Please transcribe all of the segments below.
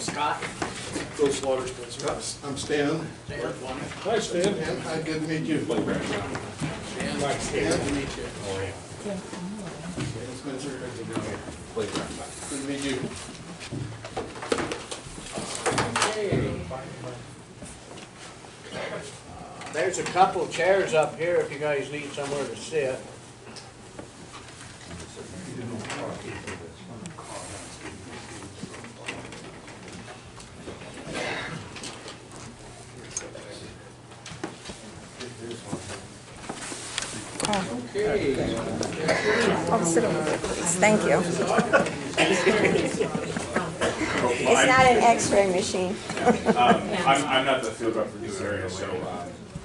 Scott. Bill Slaughter, Spencer. I'm Stan. Stan. Hi, Stan. Stan, hi, good to meet you. Stan. Stan. Good to meet you. Stan Spencer. Good to meet you. There's a couple chairs up here if you guys need somewhere to sit. Okay. I'll sit over there, please. Thank you. It's not an X-ray machine. I'm not the field rep for this area, so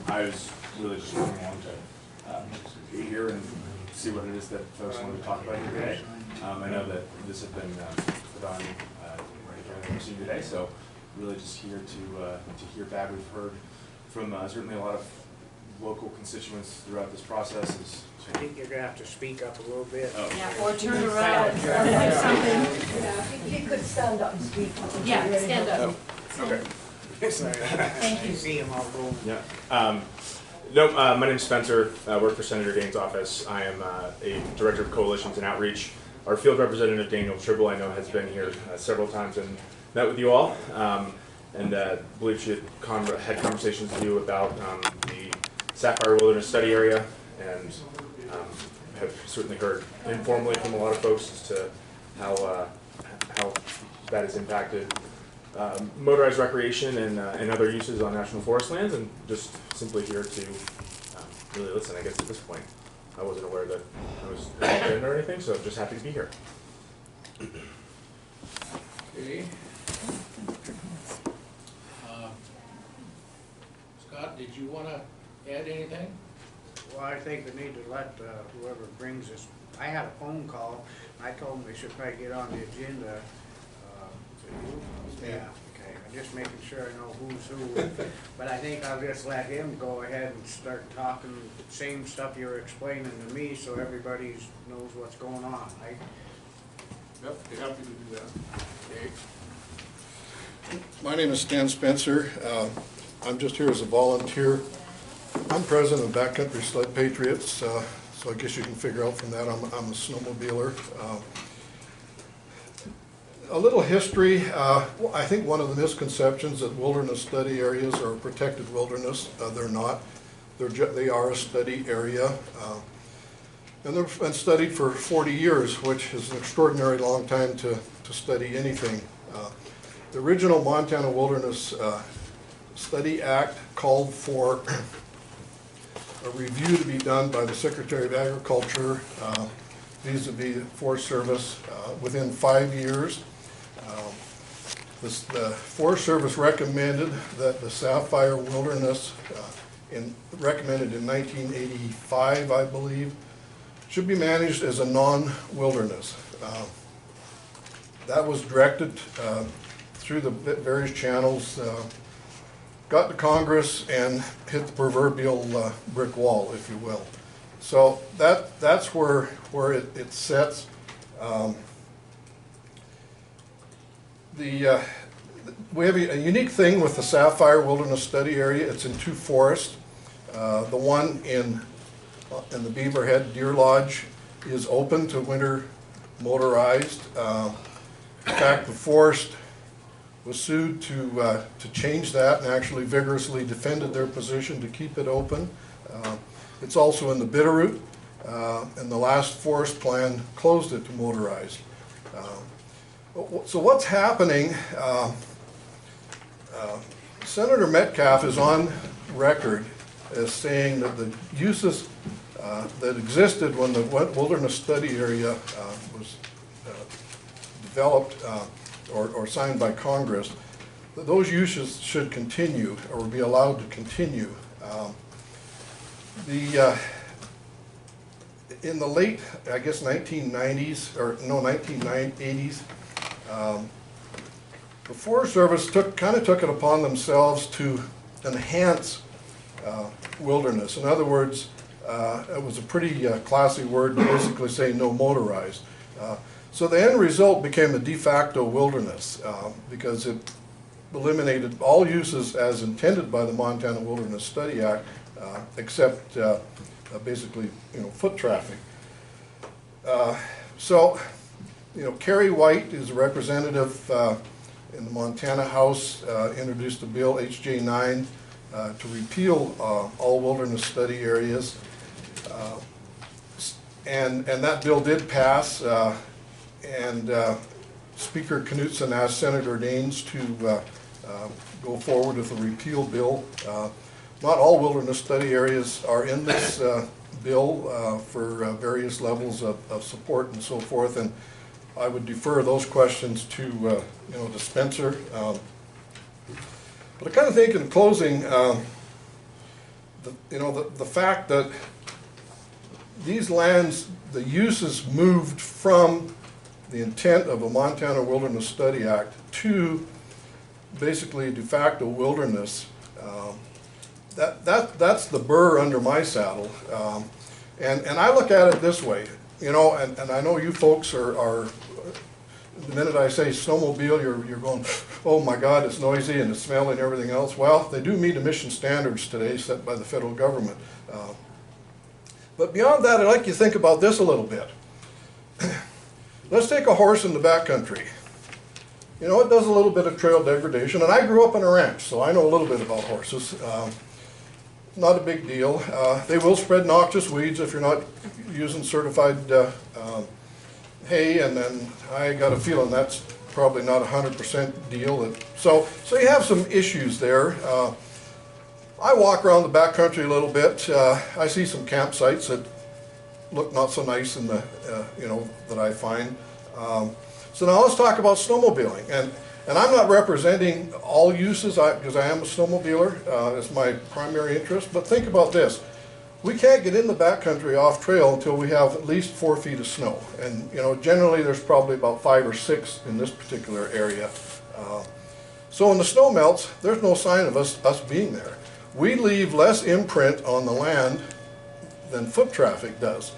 I was really just coming along to be here and see what it is that folks want to talk about here today. I know that this has been put on today, so really just here to hear back. We've heard from certainly a lot of local constituents throughout this process. I think you're gonna have to speak up a little bit. Oh. Yeah, or turn around, or like something. Yeah, you could stand up and speak. Yeah, stand up. Okay. Sorry. Thank you. See him all going. Yeah. My name is Spencer. I work for Senator Daines' office. I am a director of coalitions and outreach. Our field representative, Daniel Tribble, I know has been here several times and met with you all. And believe she had conversations with you about the Sapphire Wilderness Study Area, and have certainly heard informally from a lot of folks as to how that has impacted motorized recreation and other uses on national forest lands, and just simply here to really listen. I guess at this point, I wasn't aware that I was on the agenda or anything, so I'm just happy to be here. Okay. Scott, did you want to add anything? Well, I think we need to let whoever brings this, I had a phone call, I told them they should probably get on the agenda. Yeah, okay, I'm just making sure I know who's who, but I think I'll just let him go ahead and start talking the same stuff you were explaining to me, so everybody knows what's going on, right? Yep, be happy to do that. Okay. My name is Stan Spencer. I'm just here as a volunteer. I'm president of Backcountry Sled Patriots, so I guess you can figure out from that I'm a snowmobiler. A little history. I think one of the misconceptions that wilderness study areas are a protected wilderness. They're not. They are a study area. And they've been studied for 40 years, which is an extraordinarily long time to study anything. The original Montana Wilderness Study Act called for a review to be done by the Secretary of Agriculture vis-a-vis Forest Service within 5 years. The Forest Service recommended that the Sapphire Wilderness, recommended in 1985, I believe, should be managed as a non-wilderness. That was directed through the various channels, got to Congress and hit the proverbial brick wall, if you will. So that's where it sets. We have a unique thing with the Sapphire Wilderness Study Area. It's in two forests. The one in the Beaverhead Deer Lodge is open to winter motorized. In fact, the forest was sued to change that and actually vigorously defended their position to keep it open. It's also in the Bitterroot, and the last forest plan closed it to motorized. So what's happening, Senator Metcalf is on record as saying that the uses that existed when the Wilderness Study Area was developed or signed by Congress, that those uses should continue or be allowed to continue. In the late, I guess, 1990s, or no, 1980s, the Forest Service kind of took it upon themselves to enhance wilderness. In other words, it was a pretty classy word to basically say no motorized. So the end result became a de facto wilderness because it eliminated all uses as intended by the Montana Wilderness Study Act, except basically, foot traffic. So, Kerry White is a representative in the Montana House, introduced a bill, HJ 9, to repeal all wilderness study areas. And that bill did pass, and Speaker Knutson asked Senator Daines to go forward with a repeal bill. Not all wilderness study areas are in this bill for various levels of support and so forth, and I would defer those questions to to Spenser. But I kind of think in closing, the fact that these lands, the uses moved from the intent of a Montana Wilderness Study Act to basically de facto wilderness, that's the burr under my saddle. And I look at it this way, and I know you folks are the minute I say snowmobile, you're going, oh my God, it's noisy and it's smelly and everything else. Well, they do meet emission standards today set by the federal government. But beyond that, I'd like you to think about this a little bit. Let's take a horse in the backcountry. It does a little bit of trail degradation, and I grew up on a ranch, so I know a little bit about horses. Not a big deal. They will spread noxious weeds if you're not using certified hay, and then I got a feeling that's probably not a 100% deal. So you have some issues there. I walk around the backcountry a little bit. I see some campsites that look not so nice in the, that I find. So now let's talk about snowmobiling. And I'm not representing all uses because I am a snowmobiler. It's my primary interest. But think about this. We can't get in the backcountry off trail until we have at least 4 feet of snow. And generally there's probably about 5 or 6 in this particular area. So when the snow melts, there's no sign of us being there. We leave less imprint on the land than foot traffic does.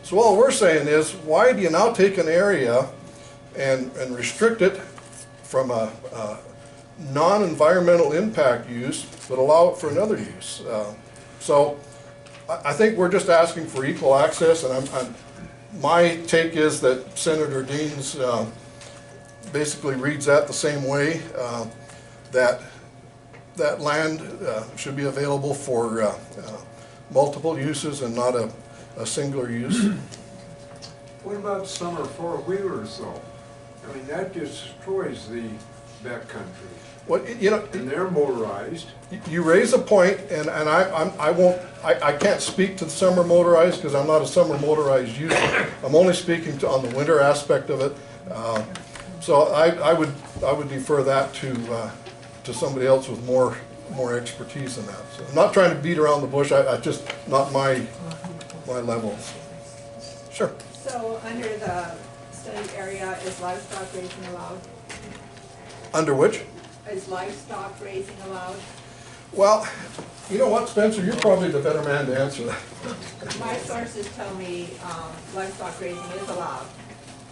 So all we're saying is, why do you now take an area and restrict it from a non-environmental impact use, but allow it for another use? So I think we're just asking for equal access, and my take is that Senator Daines basically reads that the same way, that land should be available for multiple uses and not a singular use. What about summer four-wheelers though? I mean, that just destroys the backcountry. And they're motorized. You raise a point, and I can't speak to the summer motorized because I'm not a summer motorized user. I'm only speaking on the winter aspect of it. So I would defer that to somebody else with more expertise in that. So I'm not trying to beat around the bush. I just not my level. Sure. So under the study area, is livestock raising allowed? Under which? Is livestock raising allowed? Well, you know what, Spenser, you're probably the better man to answer that. My sources tell me livestock raising is allowed.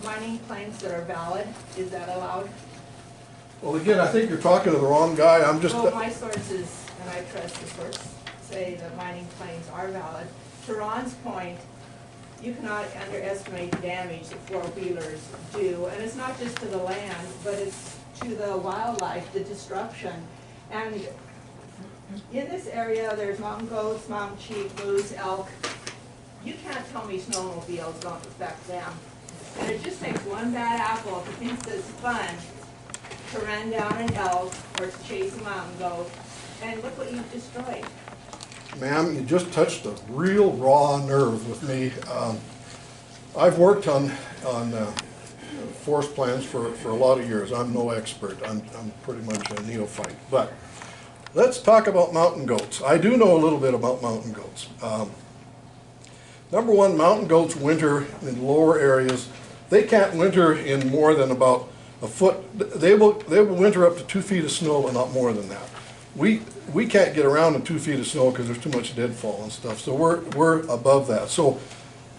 Mining claims that are valid, is that allowed? Well, again, I think you're talking to the wrong guy. Well, my sources, and I trust the source, say that mining claims are valid. To Ron's point, you cannot underestimate the damage that four-wheelers do, and it's not just to the land, but it's to the wildlife, the disruption. And in this area, there's mountain goats, mountain sheep, moose, elk. You can't tell me snowmobiles don't affect them. And it just takes one bad apple if he thinks it's fun to run down an elk or to chase a mountain goat, and look what you've destroyed. Ma'am, you just touched a real raw nerve with me. I've worked on forest plans for a lot of years. I'm no expert. I'm pretty much a neophyte. But let's talk about mountain goats. I do know a little bit about mountain goats. Number one, mountain goats winter in lower areas. They can't winter in more than about a foot. They will winter up to 2 feet of snow and not more than that. We can't get around in 2 feet of snow because there's too much deadfall and stuff. So we're above that. So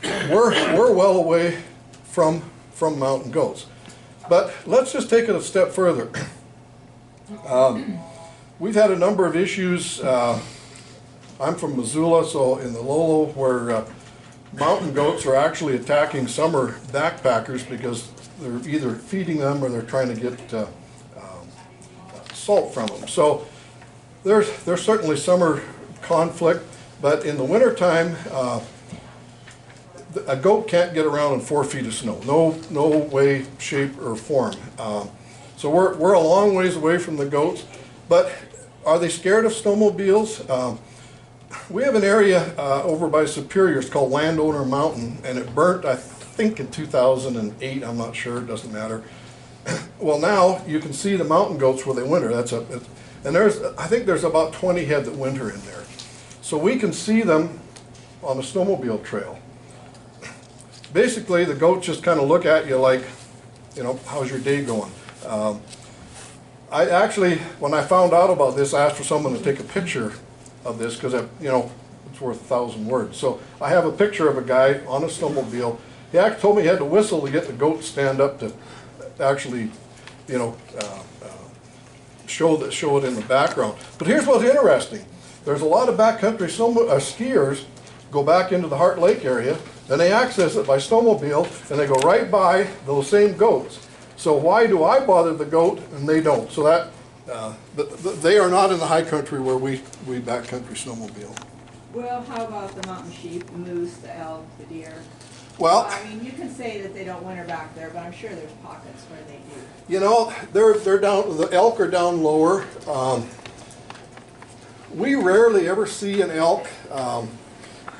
we're well away from from mountain goats. But let's just take it a step further. We've had a number of issues. I'm from Missoula, so in the Lolo, where mountain goats are actually attacking summer backpackers because they're either feeding them or they're trying to get salt from them. So there's certainly summer conflict, but in the wintertime, a goat can't get around in 4 feet of snow. No way, shape, or form. So we're a long ways away from the goats, but are they scared of snowmobiles? We have an area over by Superior, it's called Landowner Mountain, and it burnt, I think in 2008, I'm not sure, it doesn't matter. Well, now you can see the mountain goats where they winter. And I think there's about 20 head that winter in there. So we can see them on the snowmobile trail. Basically, the goats just kind of look at you like, you know, how's your day going? I actually, when I found out about this, I asked for someone to take a picture of this because, you know, it's worth 1,000 words. So I have a picture of a guy on a snowmobile. He actually told me he had to whistle to get the goat to stand up to actually, you know, show it in the background. But here's what's interesting. There's a lot of backcountry skiers go back into the Heart Lake area, and they access it by snowmobile, and they go right by those same goats. So why do I bother the goat and they don't? So that they are not in the high country where we backcountry snowmobile. Well, how about the mountain sheep, the moose, the elk, the deer? Well, I mean, you can say that they don't winter back there, but I'm sure there's pockets where they do. you know, they're down. The elk are down lower. We rarely ever see an elk.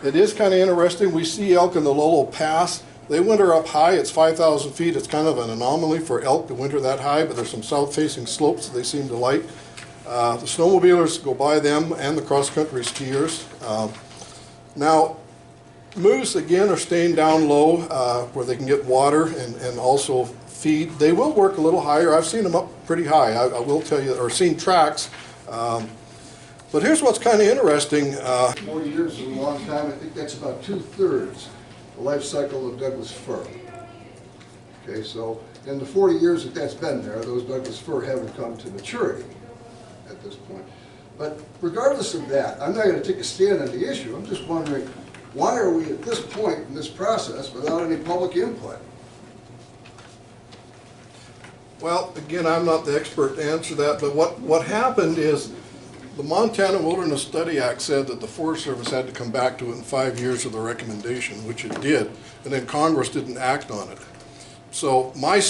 It is kind of interesting. We see elk in the Lolo Pass. They winter up high. It's 5,000 feet. It's kind of an anomaly for elk to winter that high, but there's some south-facing slopes that they seem to like. The snowmobilers go by them and the cross-country skiers. Now, moose, again, are staying down low where they can get water and also feed. They will work a little higher. I've seen them up pretty high, I will tell you, or seen tracks. But here's what's kind of interesting. 40 years is a long time. I think that's about 2/3 the life cycle of Douglas fir. Okay, so in the 40 years that that's been there, those Douglas fir haven't come to maturity at this point. But regardless of that, I'm not going to take a stand on the issue. I'm just wondering, why are we at this point in this process without any public input? Well, again, I'm not the expert to answer that, but what happened is the Montana Wilderness Study Act said that the Forest Service had to come back to it in 5 years of the recommendation, which it did, and then Congress didn't act on it. So my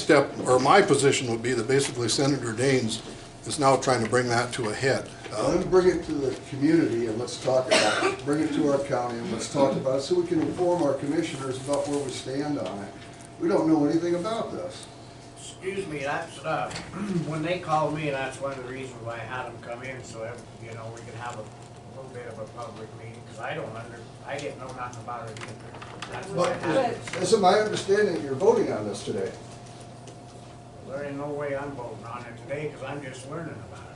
position would be that basically Senator Daines is now trying to bring that to a head. Let him bring it to the community and let's talk about it. Bring it to our county and let's talk about it so we can inform our commissioners about where we stand on it. We don't know anything about this. Excuse me, that's, when they called me, that's one of the reasons why I had them come in, so, you know, we could have a little bit of a public meeting, because I didn't know nothing about it either. That's why I had it. Is it my understanding that you're voting on this today? There ain't no way I'm voting on it today, because I'm just learning about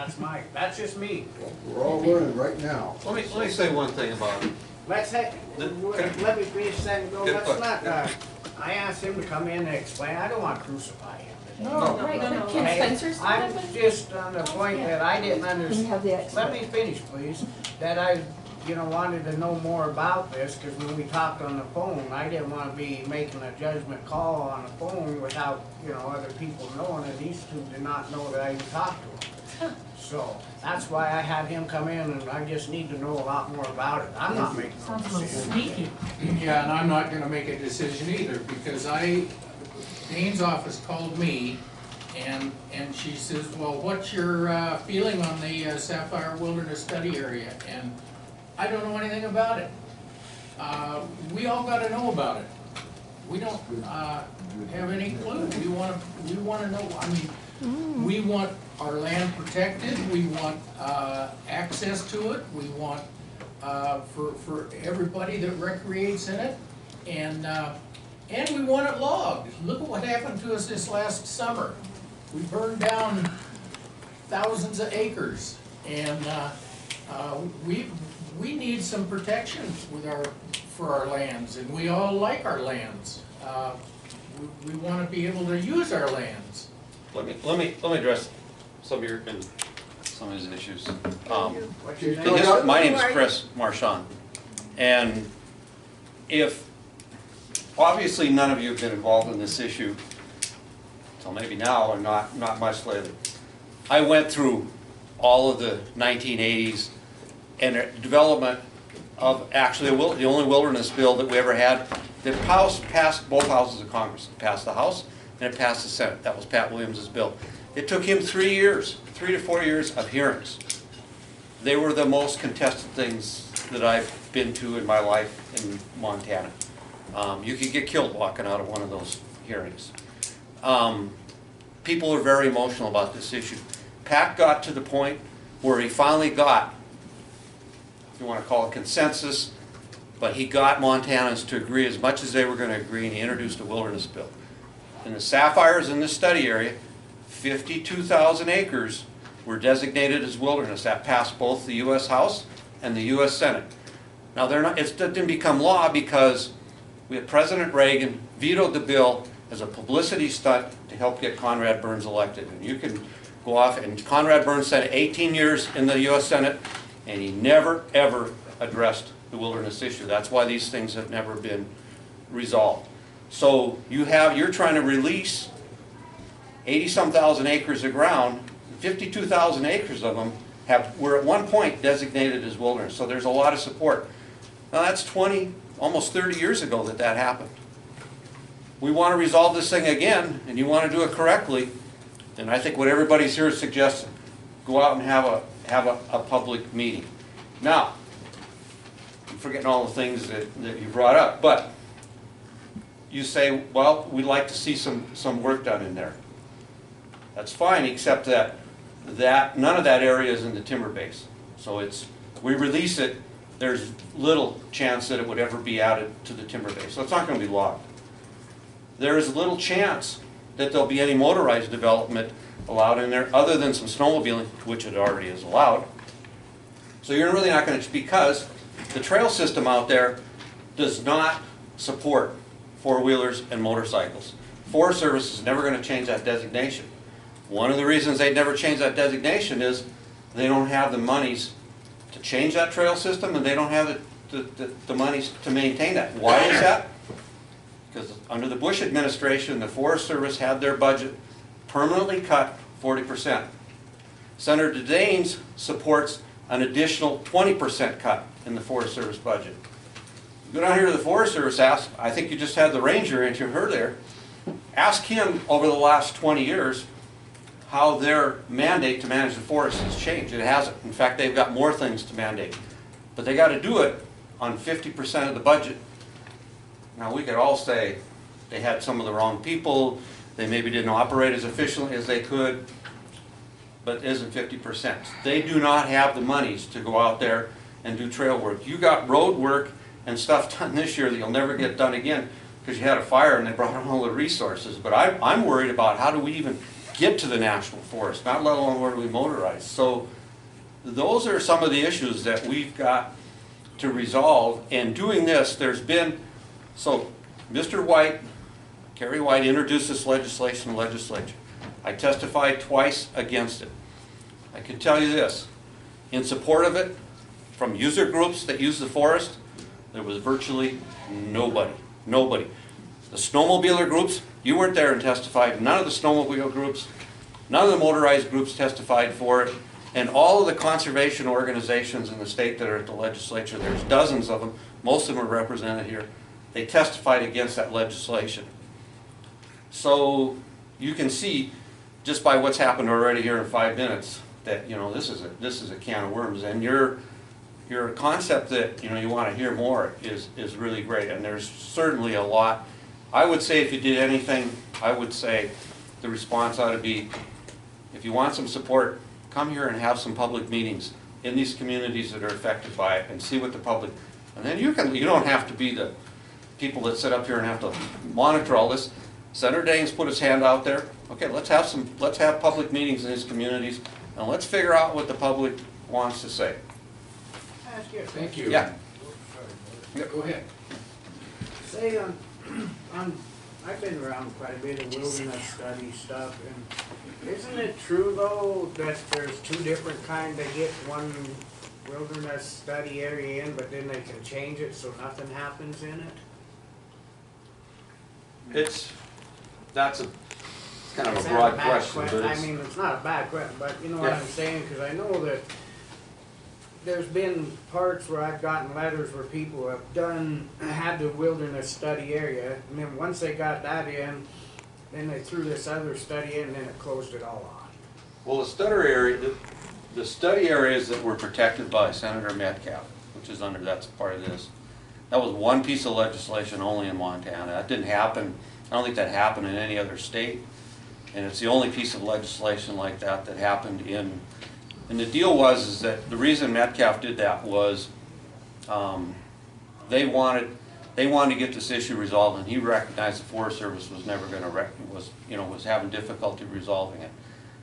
it. That's just me. We're all learning right now. Let me say one thing about it. Let me finish saying, no, let's not, I asked him to come in and explain, I don't want to crucify him. No, right, can Spencer say I'm that? just on the point that I didn't understand. the Let me finish, please. That I, you know, wanted to know more about this, because when we talked on the phone, I didn't want to be making a judgment call on the phone without, you know, other people knowing, and these two did not know that I even talked to them. So, that's why I had him come in, and I just need to know a lot more about it. I'm not making no decision. Sneaky. Yeah, and I'm not gonna make a decision either, because Daines' office called me, and she says, well, what's your feeling on the Sapphire Wilderness Study Area? And I don't know anything about it. We all gotta know about it. We don't have any clue. We wanna know, I mean, we want our land protected, we want access to it, we want for everybody that recreates in it, and we want it logged. Look at what happened to us this last summer. We burned down thousands of acres, and we need some protection for our lands, and we all like our lands. we want to be able to use our lands. Let me address some of these issues. What's your name? My name is Chris Marchand, and if, obviously none of you have been involved in this issue until maybe now, or not much later. I went through all of the 1980s and development of actually the only wilderness bill that we ever had that passed both houses of Congress. It passed the House and it passed the Senate. That was Pat Williams' bill. It took him 3 to 4 years of hearings. They were the most contested things that I've been to in my life in Montana. You could get killed walking out of one of those hearings. People are very emotional about this issue. Pat got to the point where he finally got, if you want to call it consensus, but he got Montanans to agree as much as they were going to agree, and he introduced a wilderness bill. And the Sapphires in this study area, 52,000 acres were designated as wilderness. That passed both the U.S. House and the U.S. Senate. Now, it didn't become law because President Reagan vetoed the bill as a publicity stunt to help get Conrad Burns elected. And you can go off, and Conrad Burns spent 18 years in the U.S. Senate, and he never, ever addressed the wilderness issue. That's why these things have never been resolved. So you're trying to release 80-some thousand acres of ground. 52,000 acres of them were at one point designated as wilderness. So there's a lot of support. Now that's 20, almost 30 years ago that happened. We want to resolve this thing again, and you want to do it correctly, then I think what everybody's here is suggesting, go out and have a public meeting. Now, I'm forgetting all the things that you brought up, but you say, well, we'd like to see some work done in there. That's fine, except that none of that area is in the timber base. So we release it, there's little chance that it would ever be added to the timber base. So it's not going to be logged. There is little chance that there'll be any motorized development allowed in there other than some snowmobiling, which it already is allowed. So you're really not going to, because the trail system out there does not support four-wheelers and motorcycles. Forest Service is never going to change that designation. One of the reasons they'd never change that designation is they don't have the monies to change that trail system, and they don't have the monies to maintain that. Why is that? Because under the Bush administration, the Forest Service had their budget permanently cut 40%. Senator Daines supports an additional 20% cut in the Forest Service budget. Go down here to the Forest Service, I think you just had the ranger interview there. Ask him over the last 20 years how their mandate to manage the forest has changed. It hasn't. In fact, they've got more things to mandate. But they got to do it on 50% of the budget. Now, we could all say they had some of the wrong people, they maybe didn't operate as efficiently as they could, but it isn't 50%. They do not have the monies to go out there and do trail work. You got road work and stuff done this year that you'll never get done again because you had a fire and they brought in all the resources. But I'm worried about how do we even get to the national forest, not let alone where do we motorize. So those are some of the issues that we've got to resolve. And doing this, so Mr. White, Kerry White introduced this legislation in the legislature. I testified twice against it. I can tell you this, in support of it, from user groups that use the forest, there was virtually nobody. Nobody. The snowmobiler groups, you weren't there and testified. None of the snowmobile groups, none of the motorized groups testified for it. And all of the conservation organizations in the state that are at the legislature, there's dozens of them, most of them are represented here, they testified against that legislation. So you can see, just by what's happened already here in 5 minutes, that this is a can of worms. And your concept that you want to hear more is really great. And there's certainly a lot. I would say if you did anything, I would say the response ought to be, if you want some support, come here and have some public meetings in these communities that are affected by it and see what the public, and then you don't have to be the people that sit up here and have to monitor all this. Senator Daines put his hand out there. Okay, let's have public meetings in these communities and let's figure out what the public wants to say. Thank you. Yeah. Go ahead. Say on I've been around quite a bit of wilderness study stuff, and isn't it true though that there's two different kinds? They get one wilderness study area in, but then they can change it so nothing happens in it? That's kind of Is a that broad bad question, but I it's, mean, it's not a bad question, but you know what Yeah. I'm saying, because I know that there's been parts where I've gotten letters where people have had the wilderness study area, and then once they got that in, then they threw this other study in, and then it closed it all off. well, the study areas that were protected by Senator Metcalf, which is that's part of this, that was one piece of legislation only in Montana. That didn't happen, I don't think that happened in any other state. And it's the only piece of legislation like that that happened in, and the deal is that the reason Metcalf did that was they wanted to get this issue resolved, and he recognized the Forest Service was never going to was having difficulty resolving it.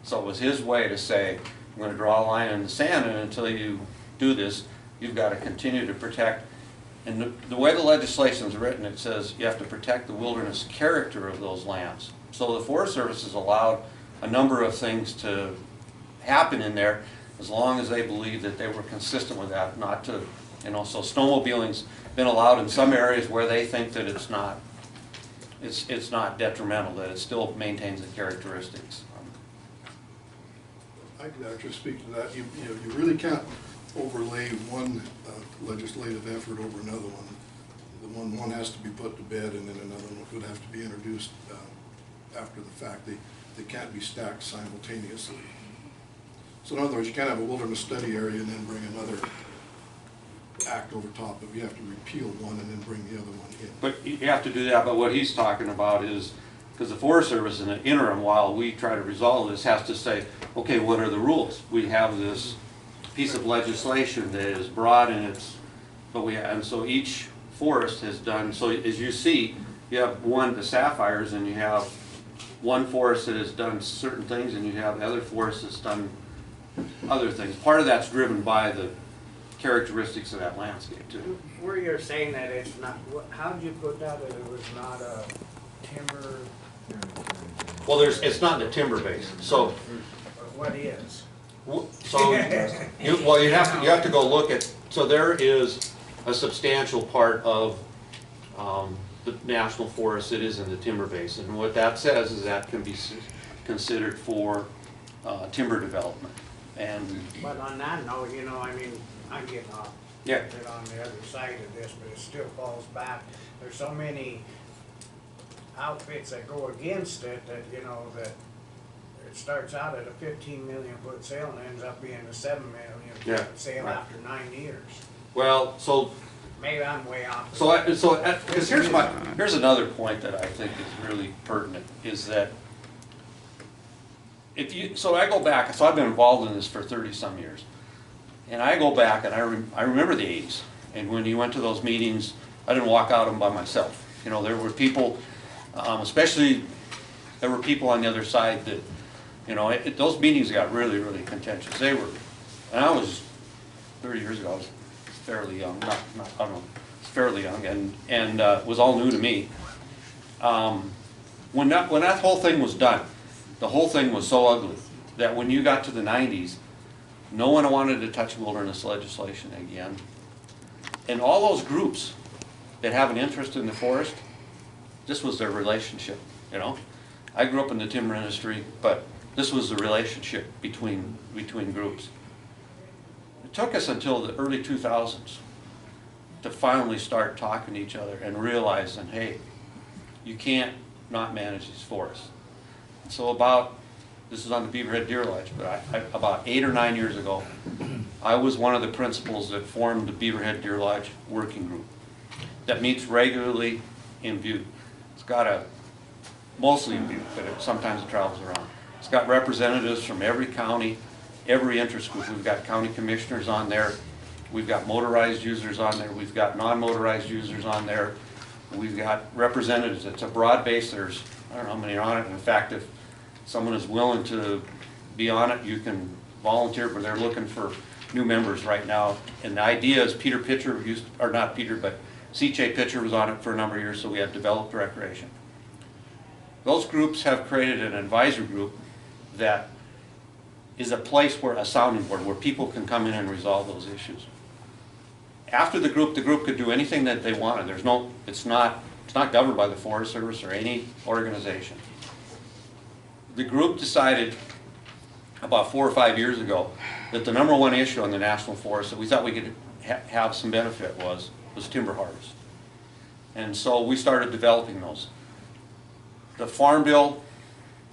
So it was his way to say, I'm going to draw a line in the sand, and until you do this, you've got to continue to protect. And the way the legislation is written, it says you have to protect the wilderness character of those lands. So the Forest Service has allowed a number of things to happen in there as long as they believe that they were consistent with that, not to, so snowmobiling's been allowed in some areas where they think that it's not detrimental, that it still maintains the characteristics. I could actually speak to that. You really can't overlay one legislative effort over another one. One has to be put to bed, and then another one would have to be introduced after the fact. They can't be stacked simultaneously. So in other words, you can't have a wilderness study area and then bring another act over top of it. You have to repeal one and then bring the other one in. But you have to do that, but what he's talking about is, because the Forest Service in the interim, while we try to resolve this, has to say, okay, what are the rules? We have this piece of legislation that is broad in its, and so each forest has done, so as you see, you have the Sapphires, and you have one forest that has done certain things, and you have the other forest that's done other things. Part of that's driven by the characteristics of that landscape too. Where you're saying that it's not, how did you put that, that it was not a timber? Well, it's not in the timber base, so. What is? So, you have to go look at, so there is a substantial part of the national forest that is in the timber basin. And what that says is that can be considered for timber development. But on that note, I mean, I'm getting off Yeah. bit on the other side of this, but it still falls back. There's so many outfits that go against it that, that it starts out at a 15 million foot sale and ends up being a 7 million foot sale after 9 years. Well, so maybe I'm way off. Because here's another point that I think is really pertinent, is that I go back, so I've been involved in this for 30-some years, and I go back and I remember the 80s, and when you went to those meetings, I didn't walk out of them by myself. There were people, especially there were people on the other side that, those meetings got really, really contentious. They were, and I was 30 years ago, I was fairly young, I don't know, fairly young, and it was all new to me. When that whole thing was done, the whole thing was so ugly that when you got to the 90s, no one wanted to touch wilderness legislation again. And all those groups that have an interest in the forest, this was their relationship, I grew up in the timber industry, but this was the relationship between groups. It took us until the early 2000s to finally start talking to each other and realizing, hey, you can't not manage these forests. So this is on the Beaverhead Deer Lodge, but about 8 or 9 years ago, I was one of the principals that formed the Beaverhead Deer Lodge working group that meets regularly in Butte. It's got mostly in Butte, but sometimes it travels around. It's got representatives from every county, every interest group. We've got county commissioners on there. We've got motorized users on there. We've got non-motorized users on there. We've got representatives. It's a broad base. There's, I don't know how many are on it. In fact, if someone is willing to be on it, you can volunteer, but they're looking for new members right now. And the idea is Peter Pitcher C.J. Pitcher was on it for a number of years, so we have developed recreation. Those groups have created an advisory group that is a place where, a sounding board, where people can come in and resolve those issues. After the group could do anything that they wanted. It's not governed by the Forest Service or any organization. The group decided about 4 or 5 years ago that the #1 issue on the National Forest that we thought we could have some benefit was timber harvest. And so we started developing those. The Farm Bill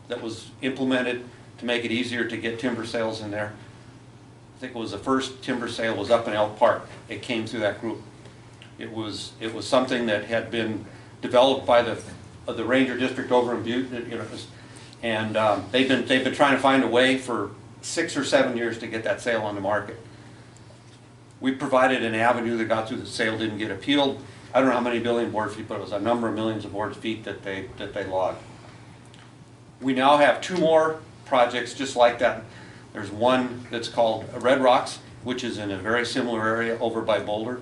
that was implemented to make it easier to get timber sales in there, I think it was the first timber sale was up in Elk Park. It came through that group. It was something that had been developed by the Ranger District over in Butte, and they've been trying to find a way for 6 or 7 years to get that sale on the market. We provided an avenue that got through. The sale didn't get appealed. I don't know how many billion board feet, but it was a number of millions of board feet that they logged. We now have 2 more projects just like that. There's one that's called Red Rocks, which is in a very similar area over by Boulder.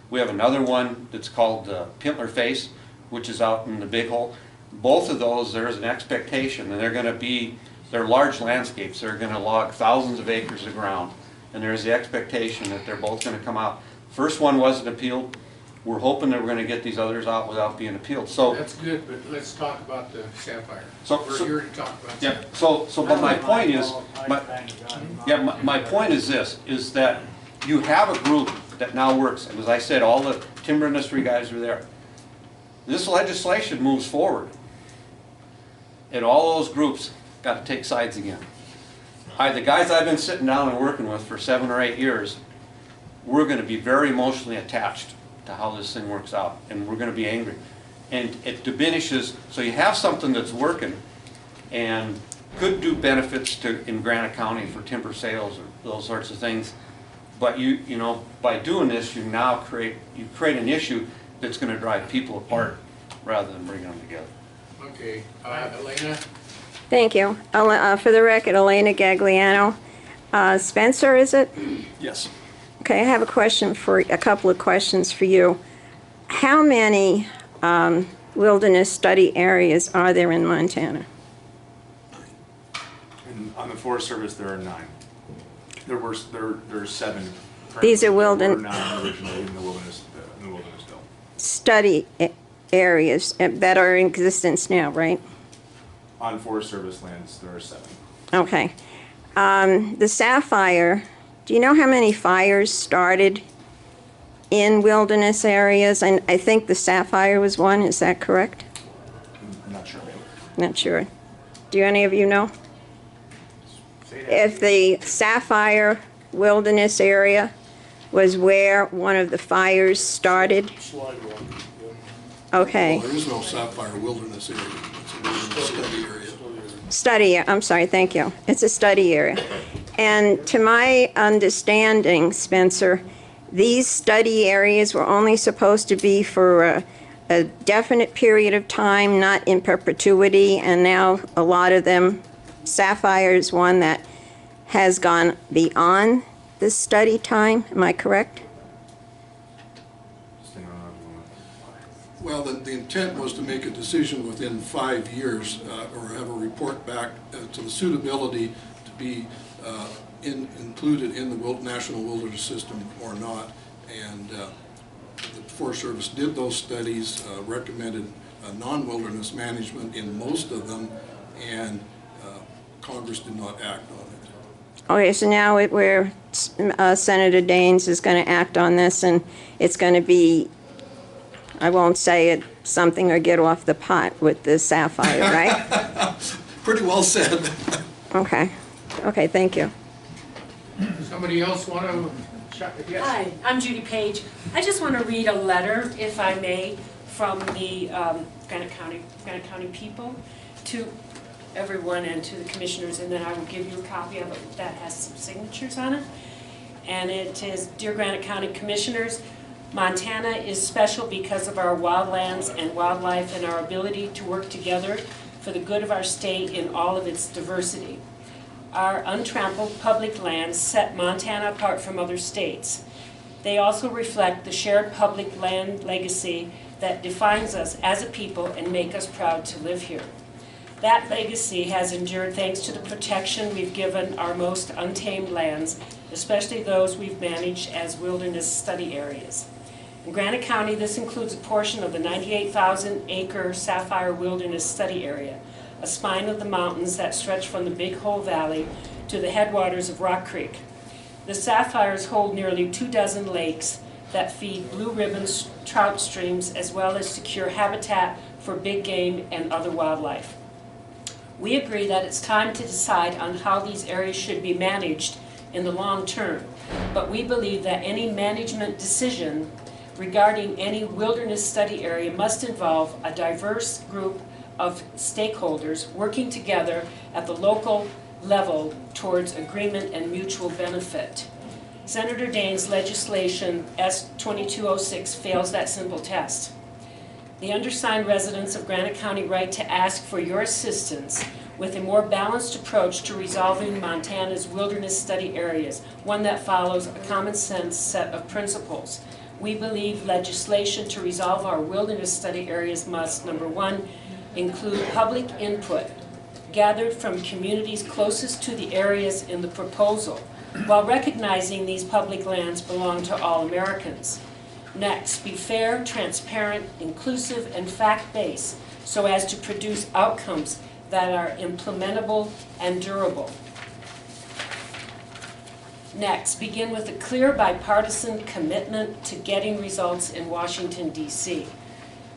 We have another one that's called Pintler Face, which is out in the Big Hole. Both of those, there's an expectation, and they're large landscapes. They're going to log thousands of acres of ground, and there's the expectation that they're both going to come out. First one wasn't appealed. We're hoping that we're going to get these others out without being appealed. So that's good, but let's talk about the Sapphire. We're here to talk about. Yeah. But my point is, my point is this: is that you have a group that now works, and as I said, all the timber industry guys are there. This legislation moves forward, and all those groups got to take sides again. The guys I've been sitting down and working with for 7 or 8 years, we're going to be very emotionally attached to how this thing works out, and we're going to be angry. And it diminishes, so you have something that's working and could do benefits in Granite County for timber sales or those sorts of things. But you know, by doing this, you now create an issue that's going to drive people apart rather than bringing them together. Okay, Elena? Thank you. For the record, Elena Gagliano. Spenser, is it? Yes. Okay, I have a couple of questions for you. How many wilderness study areas are there in Montana? On the Forest Service, there are 9. There are 7. These are wilderness. There were 9 originally in the wilderness bill. Study areas that are in existence now, right? On Forest Service lands, there are 7. Okay. The Sapphire, do you know how many fires started in wilderness areas? And I think the Sapphire was one, is that correct? I'm not sure. Not sure. Do any of you know? If the Sapphire wilderness area was where one of the fires started? Slide one. Okay. Well, there is no Sapphire wilderness area. It's a wilderness study area. Study, I'm sorry, thank you. It's a study area. And to my understanding, Spenser, these study areas were only supposed to be for a definite period of time, not in perpetuity, and now a lot of them, Sapphire is one that has gone beyond the study time. Am I correct? Well, the intent was to make a decision within 5 years or have a report back to the suitability to be included in the National Wilderness System or not. And the Forest Service did those studies, recommended non-wilderness management in most of them, and Congress did not act on it. Okay, so now Senator Daines is going to act on this, and it's going to be, I won't say it, something or get off the pot with the Sapphire, right? Pretty well said. Okay. Okay, thank you. Somebody else want to? Yes. Hi, I'm Judy Page. I just want to read a letter, if I may, from the Granite County people to everyone and to the commissioners, and then I will give you a copy of it that has some signatures on it. And it is, Dear Granite County Commissioners, Montana is special because of our wildlands and wildlife and our ability to work together for the good of our state in all of its diversity. Our untrampled public lands set Montana apart from other states. They also reflect the shared public land legacy that defines us as a people and make us proud to live here. That legacy has endured thanks to the protection we've given our most untamed lands, especially those we've managed as wilderness study areas. In Granite County, this includes a portion of the 98,000-acre Sapphire Wilderness Study Area, a spine of the mountains that stretch from the Big Hole Valley to the headwaters of Rock Creek. The Sapphires hold nearly 24 lakes that feed blue ribbon trout streams as well as secure habitat for big game and other wildlife. We agree that it's time to decide on how these areas should be managed in the long term, but we believe that any management decision regarding any wilderness study area must involve a diverse group of stakeholders working together at the local level towards agreement and mutual benefit. Senator Daines' legislation S-2206 fails that simple test. The undersigned residents of Granite County write to ask for your assistance with a more balanced approach to resolving Montana's wilderness study areas, one that follows a common sense set of principles. We believe legislation to resolve our wilderness study areas must, number one, include public input gathered from communities closest to the areas in the proposal, while recognizing these public lands belong to all Americans. Next, be fair, transparent, inclusive, and fact-based so as to produce outcomes that are implementable and durable. Next, begin with a clear bipartisan commitment to getting results in Washington, D.C.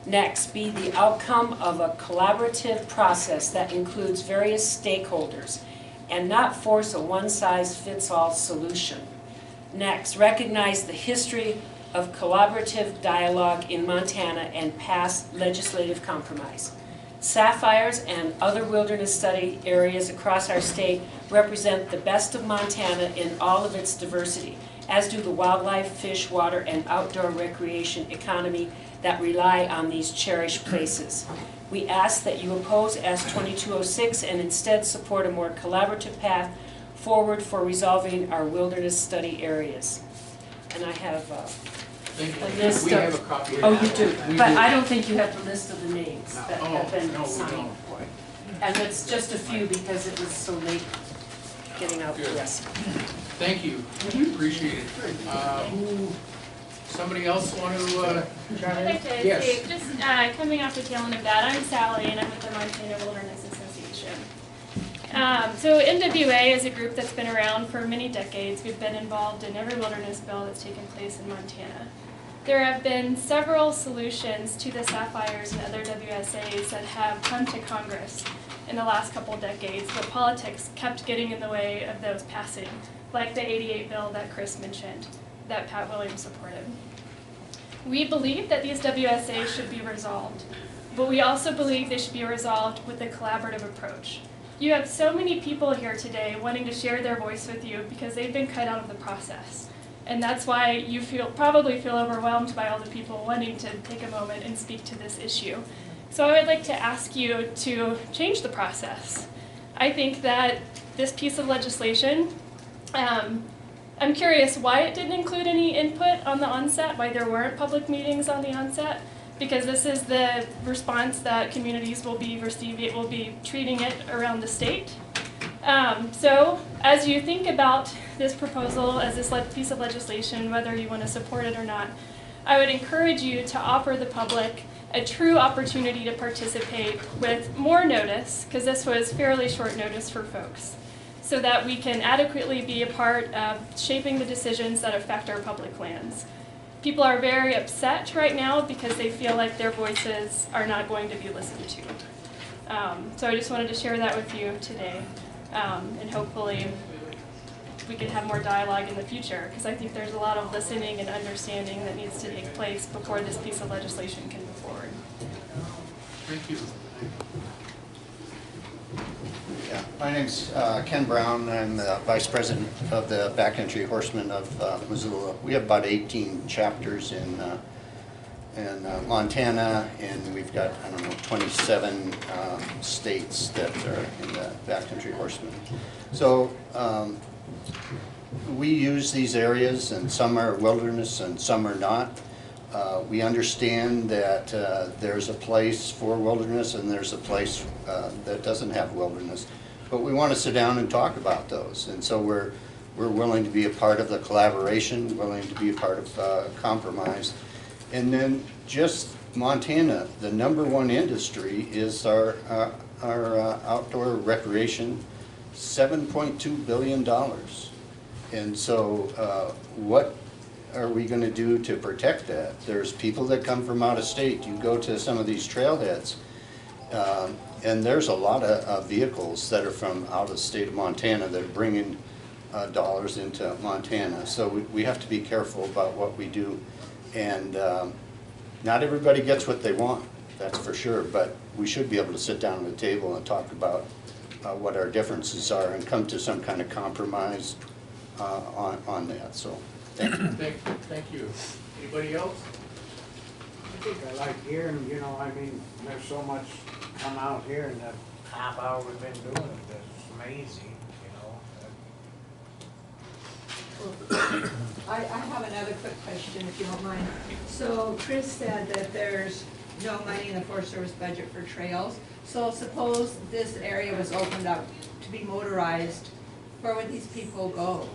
Next, be the outcome of a collaborative process that includes various stakeholders and not force a one-size-fits-all solution. Next, recognize the history of collaborative dialogue in Montana and past legislative compromise. Sapphires and other wilderness study areas across our state represent the best of Montana in all of its diversity, as do the wildlife, fish, water, and outdoor recreation economy that rely on these cherished places. We ask that you oppose S-2206 and instead support a more collaborative path forward for resolving our wilderness study areas. And I have a list We have a copy of Oh, that. you do, We but do. I don't think you have the list of the names that have been no, we signed. don't. And it's just a few because it was so late getting out to us. Thank you, appreciate it. Somebody else want to chime I'd in? like to Yes. say, just coming off the tail end of that, I'm Sally and I'm with the Montana Wilderness Association. So MWA is a group that's been around for many decades. We've been involved in every wilderness bill that's taken place in Montana. There have been several solutions to the Sapphires and other WSAs that have come to Congress in the last couple decades, but politics kept getting in the way of those passing, like the 88 bill that Chris mentioned, that Pat Williams supported. We believe that these WSAs should be resolved, but we also believe they should be resolved with a collaborative approach. You have so many people here today wanting to share their voice with you because they've been cut out of the process. And that's why you probably feel overwhelmed by all the people wanting to take a moment and speak to this issue. So I would like to ask you to change the process. I think that this piece of legislation, I'm curious why it didn't include any input on the onset, why there weren't public meetings on the onset, because this is the response that communities will be receiving, will be treating it around the state. So as you think about this proposal as this piece of legislation, whether you want to support it or not, I would encourage you to offer the public a true opportunity to participate with more notice, because this was fairly short notice for folks, so that we can adequately be a part of shaping the decisions that affect our public lands. People are very upset right now because they feel like their voices are not going to be listened to. So I just wanted to share that with you today, and hopefully we can have more dialogue in the future, because I think there's a lot of listening and understanding that needs to take place before this piece of legislation can move forward. Thank you. Yeah, my name's Ken Brown. I'm the Vice President of the Backcountry Horsemen of Missoula. We have about 18 chapters in Montana, and we've got, 27 states that are in the Backcountry Horsemen. So we use these areas, and some are wilderness and some are not. We understand that there's a place for wilderness and there's a place that doesn't have wilderness. But we want to sit down and talk about those. And so we're willing to be a part of the collaboration, willing to be a part of compromise. And then just Montana, the #1 industry is our outdoor recreation, $7.2 billion. And so what are we going to do to protect that? There's people that come from out of state. You go to some of these trailheads, and there's a lot of vehicles that are from out of the state of Montana that are bringing dollars into Montana. So we have to be careful about what we do. And not everybody gets what they want, that's for sure, but we should be able to sit down at the table and talk about what our differences are and come to some kind of compromise on that. So thank you. Thank you. Anybody else? I think I like hearing, you know, I mean, there's so much come out here in the half hour we've been doing it, it's amazing, you know. I have another quick question, if you don't mind. So Chris said that there's no money in the Forest Service budget for trails. So suppose this area was opened up to be motorized, where would these people go?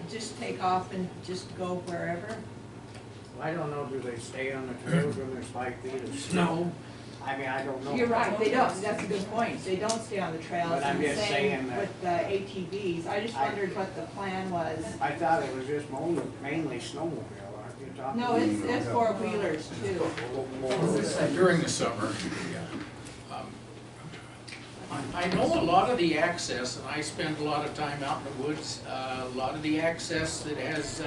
Just take off and just go wherever? I don't know, do they stay on the trails when there's 5 feet of snow? I mean, I don't know. You're right, they don't, that's a good point. They don't stay on the trails. But I'm and just same saying that- with the ATVs. I just wondered what the plan was. I thought it was just mainly snowmobile, aren't you talking? No, it's four-wheelers too. During the summer, yeah. I know a lot of the access, and I spend a lot of time out in the woods, a lot of the access that has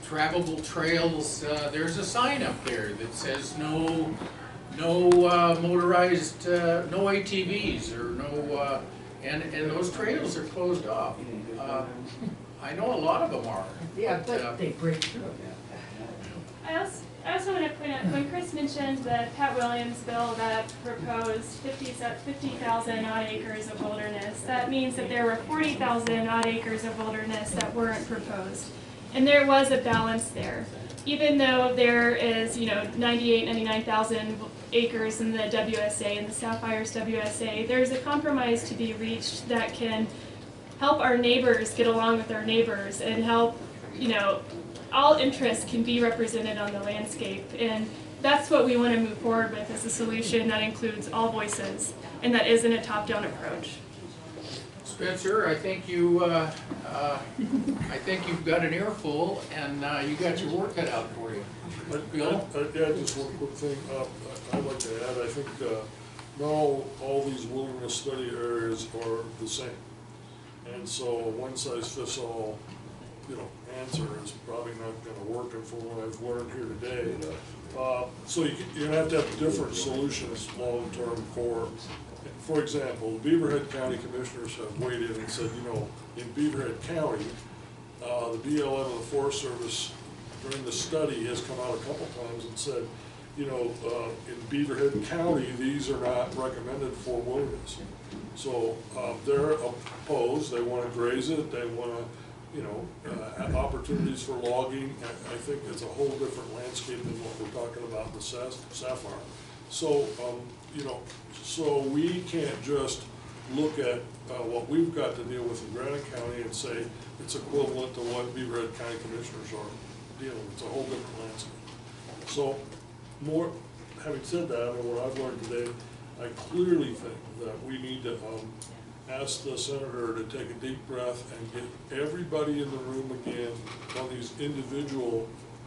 travelable trails, there's a sign up there that says no motorized, no ATVs or no, and those trails are closed off. I know a lot of them are. Yeah, but they break through. I also want to point out, when Chris mentioned the Pat Williams bill that proposed 50,000 odd acres of wilderness, that means that there were 40,000 odd acres of wilderness that weren't proposed. And there was a balance there. Even though there is, 99,000 acres in the WSA, in the Sapphire's WSA, there's a compromise to be reached that can help our neighbors get along with our neighbors and help, all interests can be represented on the landscape. And that's what we want to move forward with, is a solution that includes all voices and that isn't a top-down approach. Spencer, I think you've got an earful, and you got your work cut out for you. Bill? Yeah, just one quick thing, I'd like to add, I think, not all these wilderness study areas are the same. And so one size fits all, answer is probably not gonna work, and from what I've learned here today. So you're gonna have to have different solutions long-term for example, the Beaverhead County Commissioners have weighed in and said, in Beaverhead County, the BLM of the Forest Service during the study has come out a couple times and said, in Beaverhead County, these are not recommended for wilderness. So they're opposed, they want to graze it, they want to, have opportunities for logging. I think it's a whole different landscape than what we're talking about in the Sapphire. So, so we can't just look at what we've got to deal with in Granite County and say it's equivalent to what Beaverhead County Commissioners are dealing with. It's a whole different landscape. So, having said that, what I've learned today, I clearly think that we need to ask the senator to take a deep breath and get everybody in the room again on these individual,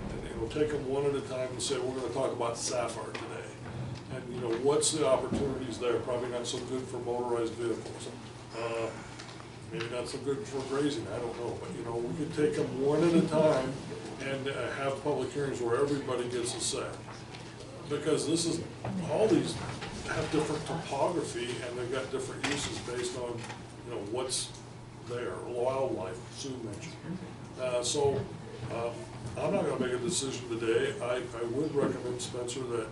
and take them one at a time and say, we're going to talk about Sapphire today. And what's the opportunities there? Probably not so good for motorized vehicles. Maybe not so good for grazing, I don't know. But we could take them one at a time and have public hearings where everybody gets a say. Because all these have different topography and they've got different uses based on, what's there, wildlife, Sue mentioned. So I'm not gonna make a decision today. I would recommend, Spencer, that,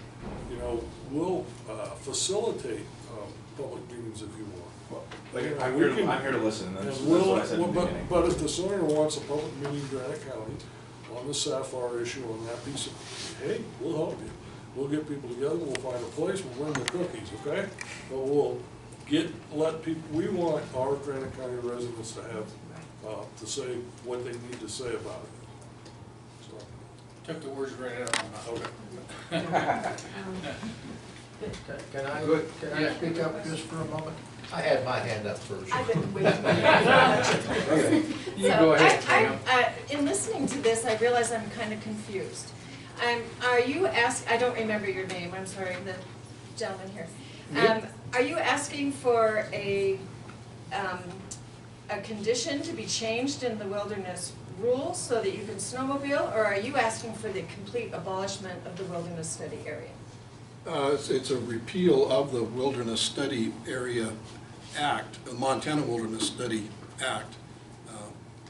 we'll facilitate public meetings if you want. Well, I'm here to listen, and that's we'll, what I said in the beginning. But if the senator wants a public meeting in Granite County on the Sapphire issue, on that piece of, hey, we'll help you. We'll get people together, we'll find a place, we'll win the cookies, okay? But we'll let people, we want our Granite County residents to have, to say what they need to say about it. So, Took the words right out of my mouth. okay. Can I Yeah. speak up just for a moment? I had my hand up first. I've been waiting. You go ahead, Pam. In listening to this, I realize I'm kind of confused. Are you I don't remember your name, I'm sorry, the gentleman here. Are you asking for a condition to be changed in the wilderness rules so that you can snowmobile, or are you asking for the complete abolishment of the wilderness study area? It's a repeal of the Wilderness Study Area Act, the Montana Wilderness Study Act.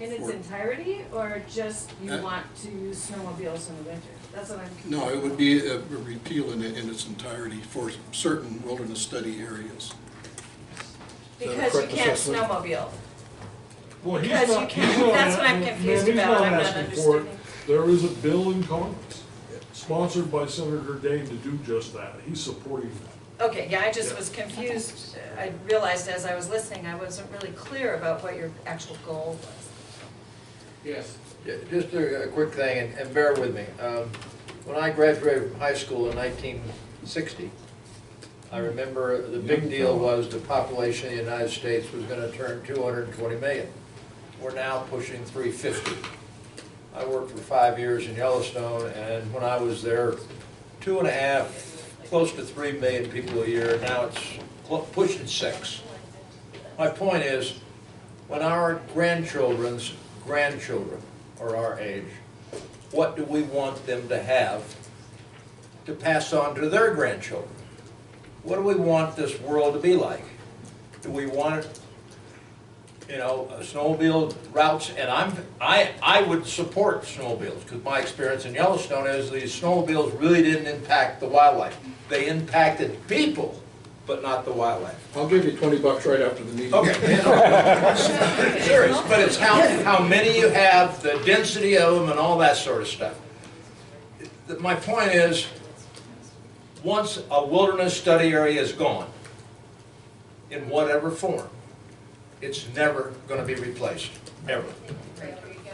In its entirety, or just you want to use snowmobiles in the winter? That's what I'm confused. No, it would be a repeal in its entirety for certain wilderness study areas. Because you can't snowmobile. Well, he's Because you not, can't- he's not, that's what I'm man, confused he's about. not I'm not asking for it. understanding. There is a bill in Congress, sponsored by Senator Daines, to do just that. He's supporting that. Okay, yeah, I just was confused. I realized as I was listening, I wasn't really clear about what your actual goal was. Yes. Yeah, just a quick thing, and bear with me. When I graduated from high school in 1960, I remember the big deal was the population of the United States was going to turn 220 million. We're now pushing 350. I worked for 5 years in Yellowstone, and when I was there, 2.5, close to 3 million people a year. Now it's pushing 6. My point is, when our grandchildren's grandchildren are our age, what do we want them to have to pass on to their grandchildren? What do we want this world to be like? Do we want it, snowmobile routes? And I would support snowmobiles, because my experience in Yellowstone is these snowmobiles really didn't impact the wildlife. They impacted people, but not the wildlife. I'll give you $20 right after the meeting. Okay. Serious, but it's how many you have, the density of them, and all that sort of stuff. My point is, once a wilderness study area is gone, in whatever form, it's never going to be replaced, ever.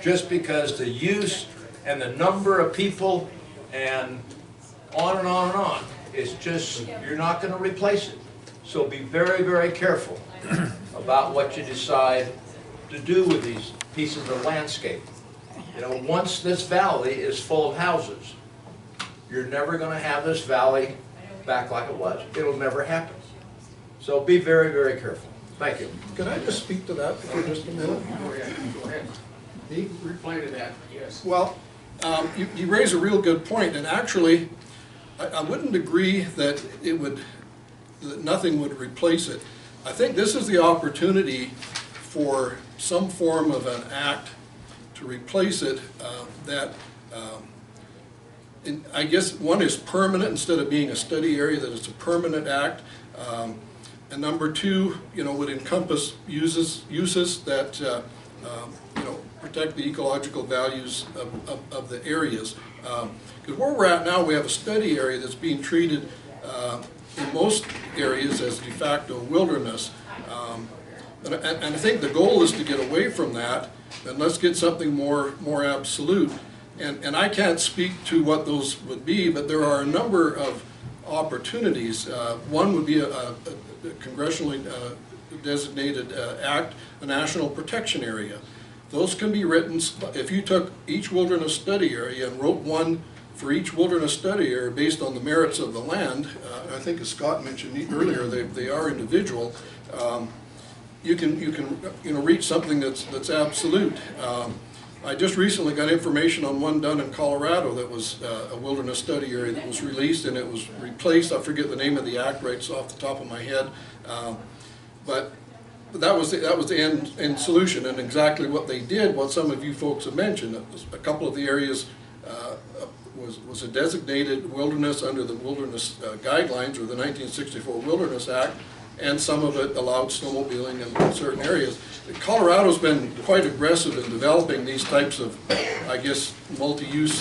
Just because the use and the number of people and on and on and on, it's just, you're not going to replace it. So be very, very careful about what you decide to do with these pieces of landscape. Once this valley is full of houses, you're never going to have this valley back like it was. It'll never happen. So be very, very careful. Thank you. Can I just speak to that for just a minute? Go ahead. He reply to that, yes. Well, you raise a real good point, and actually, I wouldn't agree that that nothing would replace it. I think this is the opportunity for some form of an act to replace it I guess one is permanent instead of being a study area, that it's a permanent act. And number two, would encompass uses that protect the ecological values of the areas. Because where we're at now, we have a study area that's being treated in most areas as de facto wilderness. And I think the goal is to get away from that, and let's get something more absolute. And I can't speak to what those would be, but there are a number of opportunities. One would be a congressionally designated act, a national protection area. Those can be written, if you took each wilderness study area and wrote one for each wilderness study area based on the merits of the land, I think as Scott mentioned earlier, they are individual. You can reach something that's absolute. I just recently got information on one done in Colorado that was a wilderness study area that was released, and it was replaced. I forget the name of the act right off the top of my head, but that was the end solution, and exactly what they did. What some of you folks have mentioned, a couple of the areas was a designated wilderness under the wilderness guidelines or the 1964 Wilderness Act, and some of it allowed snowmobiling in certain areas. Colorado's been quite aggressive in developing these types of, I guess, multi-use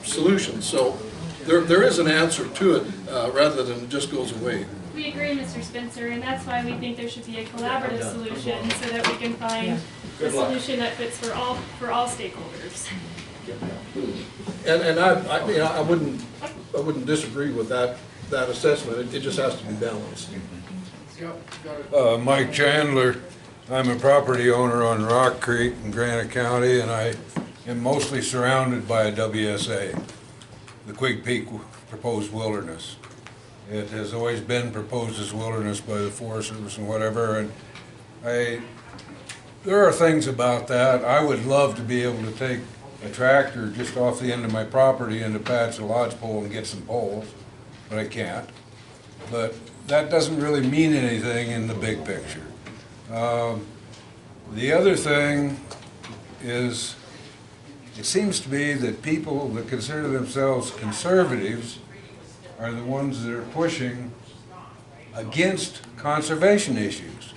solutions. So there is an answer to it rather than it just goes away. We agree, Mr. Spencer, and that's why we think there should be a collaborative solution so that we can find a solution that fits for all stakeholders. And I wouldn't disagree with that assessment. It just has to be balanced. Mike Chandler. I'm a property owner on Rock Creek in Granite County, and I am mostly surrounded by a WSA, the Quig Peak Proposed Wilderness. It has always been proposed as wilderness by the Forest Service and whatever, and there are things about that. I would love to be able to take a tractor just off the end of my property into patch a lodgepole and get some poles, but I can't. But that doesn't really mean anything in the big picture. The other thing is, it seems to me that people that consider themselves conservatives are the ones that are pushing against conservation issues.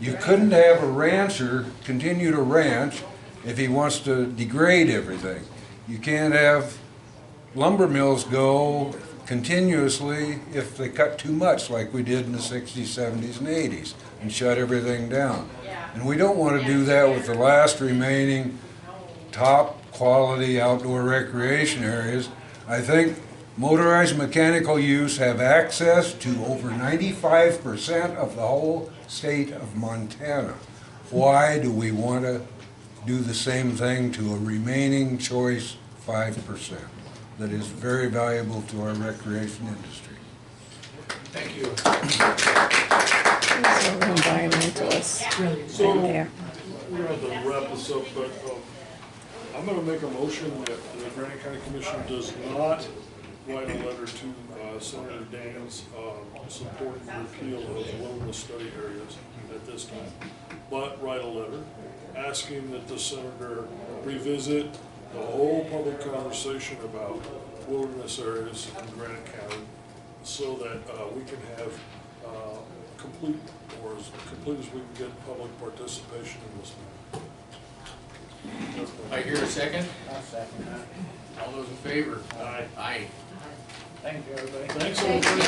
You couldn't have a rancher continue to ranch if he wants to degrade everything. You can't have lumber mills go continuously if they cut too much, like we did in the 60s, 70s, and 80s, and shut everything down. And we don't want to do that with the last remaining top quality outdoor recreation areas. I think motorized mechanical use have access to over 95% of the whole state of Montana. Why do we want to do the same thing to a remaining choice 5%? That is very valuable to our recreation industry. Thank you. These are environmentalists right there. We're going to have to wrap this up, but I'm going to make a motion that the Granite County Commission does not write a letter to Senator Daines supporting the repeal of wilderness study areas at this time, but write a letter asking that the senator revisit the whole public conversation about wilderness areas in Granite County so that we can have complete, or as complete as we can get, public participation in this. I hear a second. I'll second that. All those in favor? Aye. Aye. Thank you, everybody. Thanks, everybody.